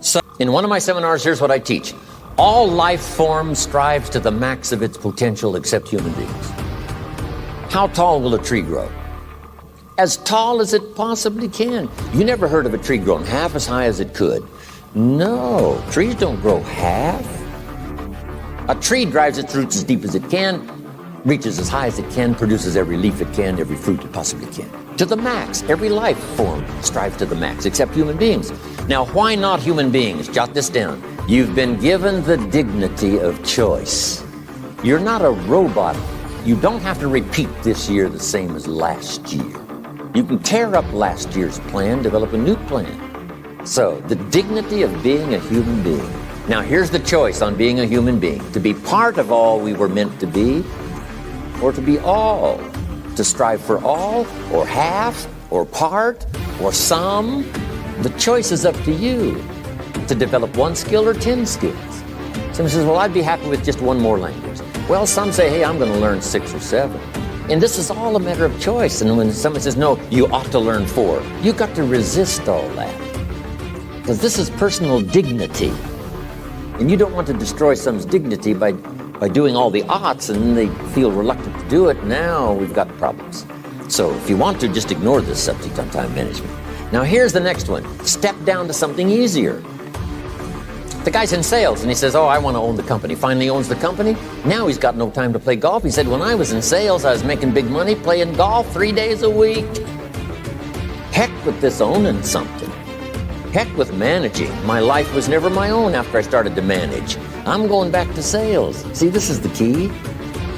So in one of my seminars, here's what I teach. All life forms strives to the max of its potential except human beings. How tall will a tree grow? As tall as it possibly can. You never heard of a tree growing half as high as it could. No, trees don't grow half. A tree drives its roots as deep as it can, reaches as high as it can, produces every leaf it can, every fruit it possibly can. To the max. Every life form strives to the max, except human beings. Now, why not human beings? Jot this down. You've been given the dignity of choice. You're not a robot. You don't have to repeat this year the same as last year. You can tear up last year's plan, develop a new plan. So, the dignity of being a human being. Now, here's the choice on being a human being. To be part of all we were meant to be, or to be all. To strive for all, or half, or part, or some. The choice is up to you. To develop one skill or 10 skills. Someone says, well, I'd be happy with just one more language. Well, some say, hey, I'm going to learn 6 or 7. And this is all a matter of choice. And when someone says, no, you ought to learn 4, you got to resist all that. Because this is personal dignity. And you don't want to destroy someone's dignity by doing all the oughts, and then they feel reluctant to do it. Now we've got problems. So if you want to, just ignore this subject on time management. Now here's the next one. Step down to something easier. The guy's in sales, and he says, oh, I want to own the company. Finally owns the company. Now he's got no time to play golf. He said, when I was in sales, I was making big money playing golf 3 days a week. Heck with this owning something. Heck with managing. My life was never my own after I started to manage. I'm going back to sales. See, this is the key.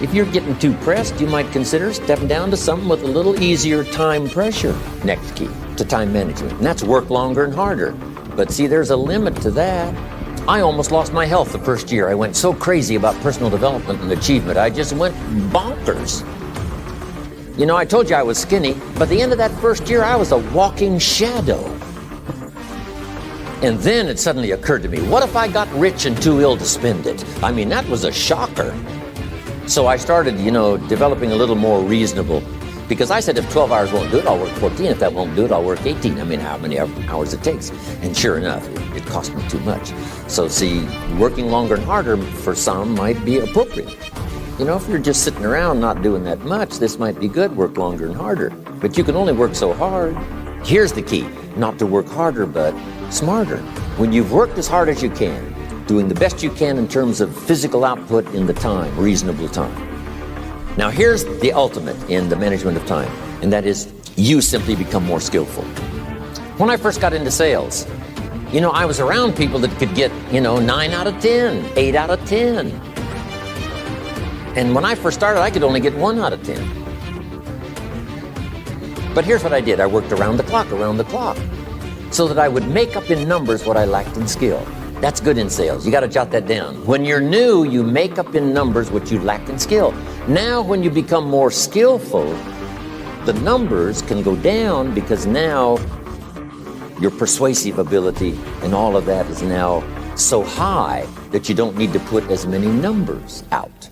If you're getting too pressed, you might consider stepping down to something with a little easier time pressure. Next key to time management. And that's work longer and harder. But see, there's a limit to that. I almost lost my health the first year. I went so crazy about personal development and achievement. I just went bonkers. You know, I told you I was skinny, but at the end of that first year, I was a walking shadow. And then it suddenly occurred to me, what if I got rich and too ill to spend it? I mean, that was a shocker. So I started, developing a little more reasonable, because I said if 12 hours won't do it, I'll work 14. If that won't do it, I'll work 18. I mean, how many hours it takes. And sure enough, it cost me too much. So see, working longer and harder for some might be appropriate. If you're just sitting around not doing that much, this might be good, work longer and harder. But you can only work so hard. Here's the key, not to work harder, but smarter. When you've worked as hard as you can, doing the best you can in terms of physical output in the time, reasonable time. Now here's the ultimate in the management of time, and that is you simply become more skillful. When I first got into sales, I was around people that could get, 9 out of 10, 8 out of 10. And when I first started, I could only get 1 out of 10. But here's what I did. I worked around the clock, so that I would make up in numbers what I lacked in skill. That's good in sales. You got to jot that down. When you're new, you make up in numbers what you lack in skill. Now, when you become more skillful, the numbers can go down because now your persuasive ability and all of that is now so high that you don't need to put as many numbers out.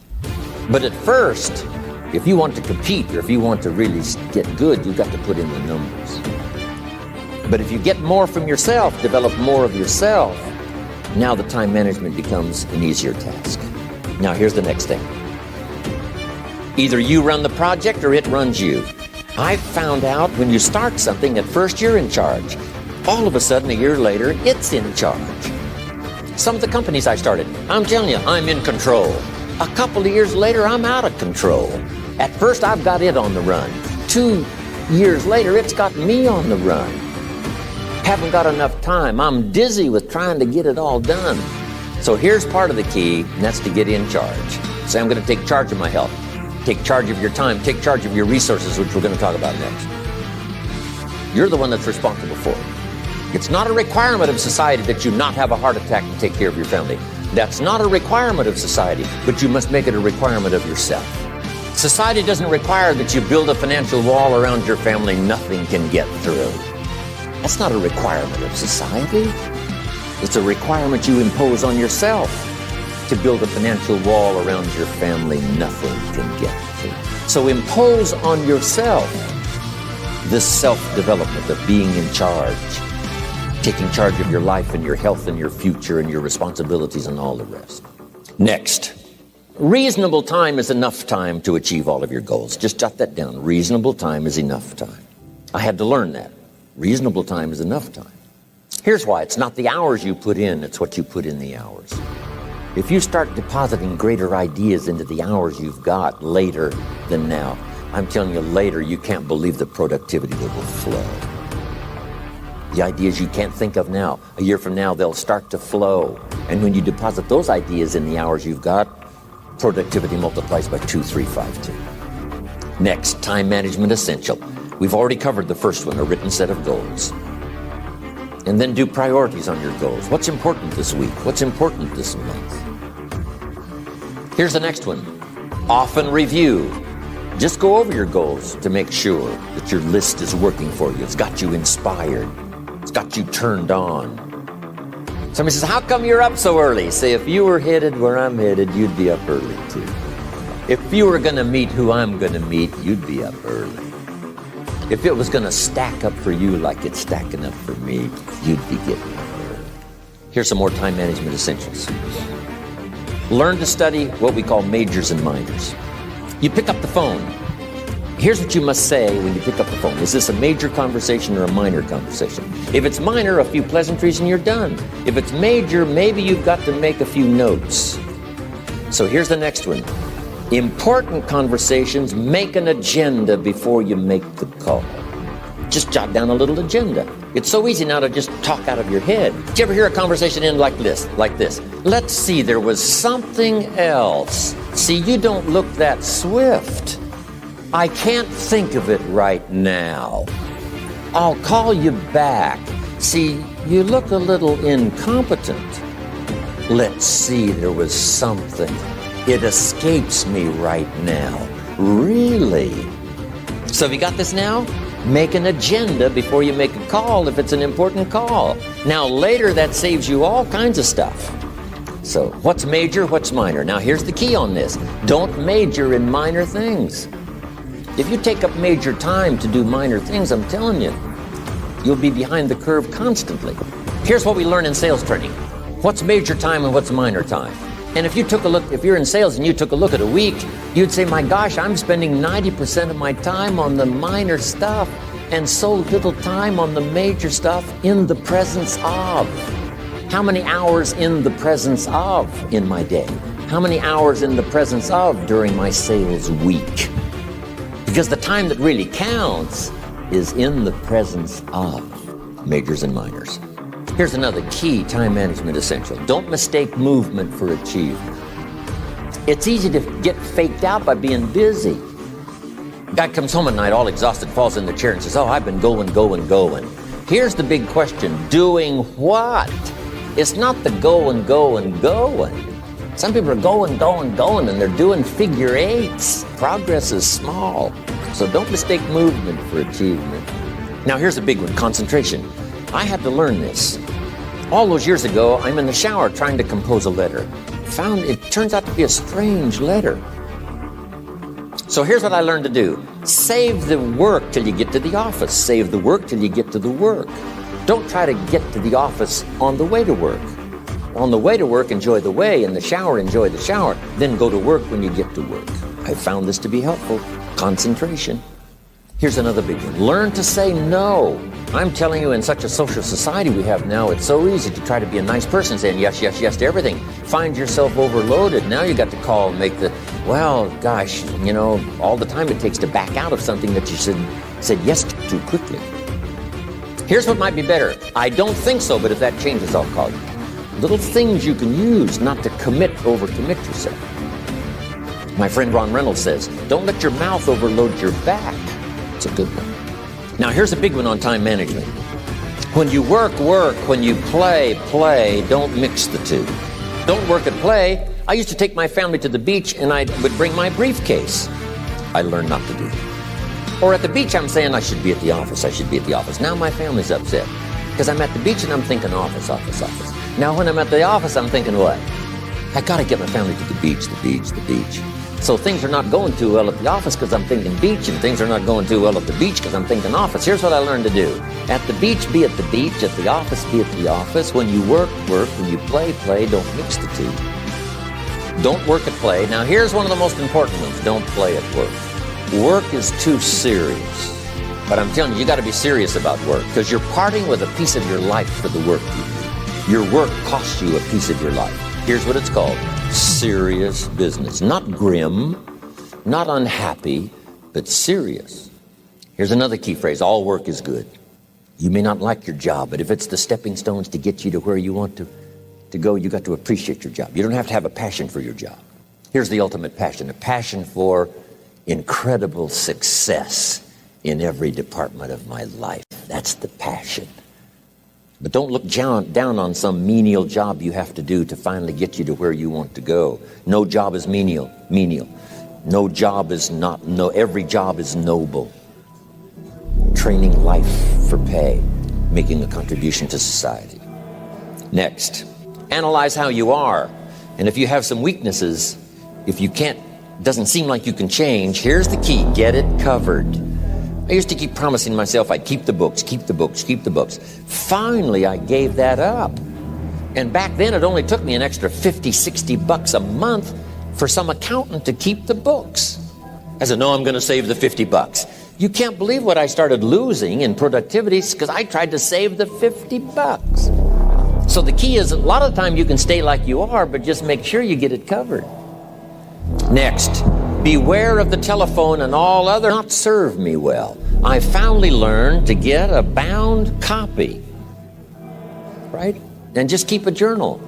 But at first, if you want to compete or if you want to really get good, you've got to put in the numbers. But if you get more from yourself, develop more of yourself, now the time management becomes an easier task. Now here's the next thing. Either you run the project or it runs you. I found out when you start something, at first you're in charge. All of a sudden, a year later, it's in charge. Some of the companies I started, I'm telling you, I'm in control. A couple of years later, I'm out of control. At first, I've got it on the run. 2 years later, it's got me on the run. Haven't got enough time. I'm dizzy with trying to get it all done. So here's part of the key, and that's to get in charge. Say, I'm going to take charge of my health. Take charge of your time. Take charge of your resources, which we're going to talk about next. You're the one that's responsible for it. It's not a requirement of society that you not have a heart attack and take care of your family. That's not a requirement of society, but you must make it a requirement of yourself. Society doesn't require that you build a financial wall around your family nothing can get through. That's not a requirement of society. It's a requirement you impose on yourself to build a financial wall around your family nothing can get through. So impose on yourself this self-development of being in charge. taking charge of your life and your health and your future and your responsibilities and all the rest. Next, reasonable time is enough time to achieve all of your goals. Just jot that down. Reasonable time is enough time. I had to learn that. Reasonable time is enough time. Here's why. It's not the hours you put in, it's what you put in the hours. If you start depositing greater ideas into the hours you've got later than now, I'm telling you, later you can't believe the productivity that will flow. The ideas you can't think of now, a year from now, they'll start to flow. And when you deposit those ideas in the hours you've got, productivity multiplies by 2, 3, 5, 2. Next, time management essential. We've already covered the first one, a written set of goals. And then do priorities on your goals. What's important this week? What's important this month? Here's the next one. Often review. Just go over your goals to make sure that your list is working for you. It's got you inspired. It's got you turned on. Somebody says, how come you're up so early? Say, if you were headed where I'm headed, you'd be up early too. If you were going to meet who I'm going to meet, you'd be up early. If it was going to stack up for you like it's stacking up for me, you'd be getting up early. Here's some more time management essentials. Learn to study what we call majors and minors. You pick up the phone. Here's what you must say when you pick up the phone. Is this a major conversation or a minor conversation? If it's minor, a few pleasantries and you're done. If it's major, maybe you've got to make a few notes. So here's the next one. Important conversations, make an agenda before you make the call. Just jot down a little agenda. It's so easy now to just talk out of your head. Did you ever hear a conversation end like this? Let's see, there was something else. See, you don't look that swift. I can't think of it right now. I'll call you back. See, you look a little incompetent. Let's see, there was something. It escapes me right now. Really? So have you got this now? Make an agenda before you make a call if it's an important call. Now later that saves you all kinds of stuff. So what's major, what's minor? Now here's the key on this. Don't major in minor things. If you take up major time to do minor things, I'm telling you, you'll be behind the curve constantly. Here's what we learn in sales training. What's major time and what's minor time? And if you took a look, if you're in sales and you took a look at a week, you'd say, my gosh, I'm spending 90% of my time on the minor stuff and so little time on the major stuff in the presence of. How many hours in the presence of in my day? How many hours in the presence of during my sales week? Because the time that really counts is in the presence of majors and minors. Here's another key time management essential. Don't mistake movement for achievement. It's easy to get faked out by being busy. Guy comes home at night all exhausted, falls in the chair and says, oh, I've been going. Here's the big question. Doing what? It's not the going. Some people are going, and they're doing figure eights. Progress is small. So don't mistake movement for achievement. Now here's a big one, concentration. I had to learn this. All those years ago, I'm in the shower trying to compose a letter. Found it turns out to be a strange letter. So here's what I learned to do. Save the work till you get to the office. Save the work till you get to the work. Don't try to get to the office on the way to work. On the way to work, enjoy the way. In the shower, enjoy the shower. Then go to work when you get to work. I found this to be helpful. Concentration. Here's another big one. Learn to say no. I'm telling you, in such a social society we have now, it's so easy to try to be a nice person saying yes to everything. Find yourself overloaded. Now you got to call and make the, well, gosh, you know, all the time it takes to back out of something that you said yes to too quickly. Here's what might be better. I don't think so, but if that changes, I'll call you. Little things you can use not to overcommit yourself. My friend Ron Reynolds says, don't let your mouth overload your back. It's a good one. Now here's a big one on time management. When you work, when you play, don't mix the two. Don't work and play. I used to take my family to the beach and I would bring my briefcase. I learned not to do that. Or at the beach I'm saying I should be at the office. Now my family's upset because I'm at the beach and I'm thinking office. Now when I'm at the office I'm thinking what? I gotta get my family to the beach. So things are not going too well at the office because I'm thinking beach, and things are not going too well at the beach because I'm thinking office. Here's what I learned to do. At the beach, be at the beach. At the office, be at the office. When you work, work. When you play, play. Don't mix the two. Don't work at play. Now, here's one of the most important ones. Don't play at work. Work is too serious. But I'm telling you, you got to be serious about work because you're parting with a piece of your life for the work you do. Your work costs you a piece of your life. Here's what it's called. Serious business. Not grim, not unhappy, but serious. Here's another key phrase. All work is good. You may not like your job, but if it's the stepping stones to get you to where you want to go, you got to appreciate your job. You don't have to have a passion for your job. Here's the ultimate passion, a passion for incredible success in every department of my life. That's the passion. But don't look down on some menial job you have to do to finally get you to where you want to go. No job is menial. No job is not, every job is noble. Training life for pay, making a contribution to society. Next, analyze how you are. And if you have some weaknesses, if you doesn't seem like you can change, here's the key, get it covered. I used to keep promising myself I'd keep the books, keep the books, keep the books. Finally, I gave that up. And back then, it only took me an extra $50, $60 a month for some accountant to keep the books. I said, no, I'm going to save the $50. You can't believe what I started losing in productivity because I tried to save the $50. So the key is a lot of the time you can stay like you are, but just make sure you get it covered. Next, beware of the telephone and all other not serve me well. I finally learned to get a bound copy, right? And just keep a journal,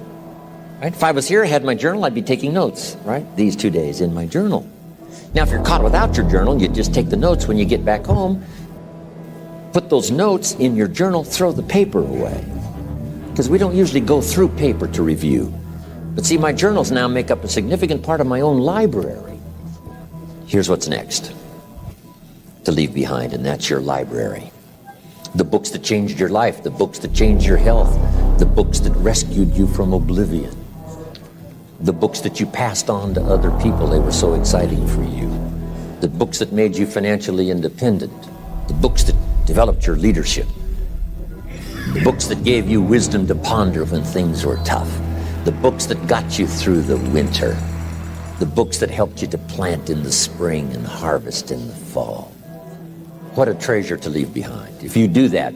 right? If I was here, I had my journal, I'd be taking notes, right? These 2 days in my journal. Now, if you're caught without your journal, you just take the notes when you get back home, put those notes in your journal, throw the paper away. Because we don't usually go through paper to review. But see, my journals now make up a significant part of my own library. Here's what's next to leave behind, and that's your library. The books that changed your life, the books that changed your health, the books that rescued you from oblivion, the books that you passed on to other people, they were so exciting for you, the books that made you financially independent, the books that developed your leadership, the books that gave you wisdom to ponder when things were tough, the books that got you through the winter, the books that helped you to plant in the spring and harvest in the fall. What a treasure to leave behind. If you do that,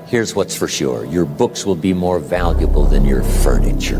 here's what's for sure. Your books will be more valuable than your furniture.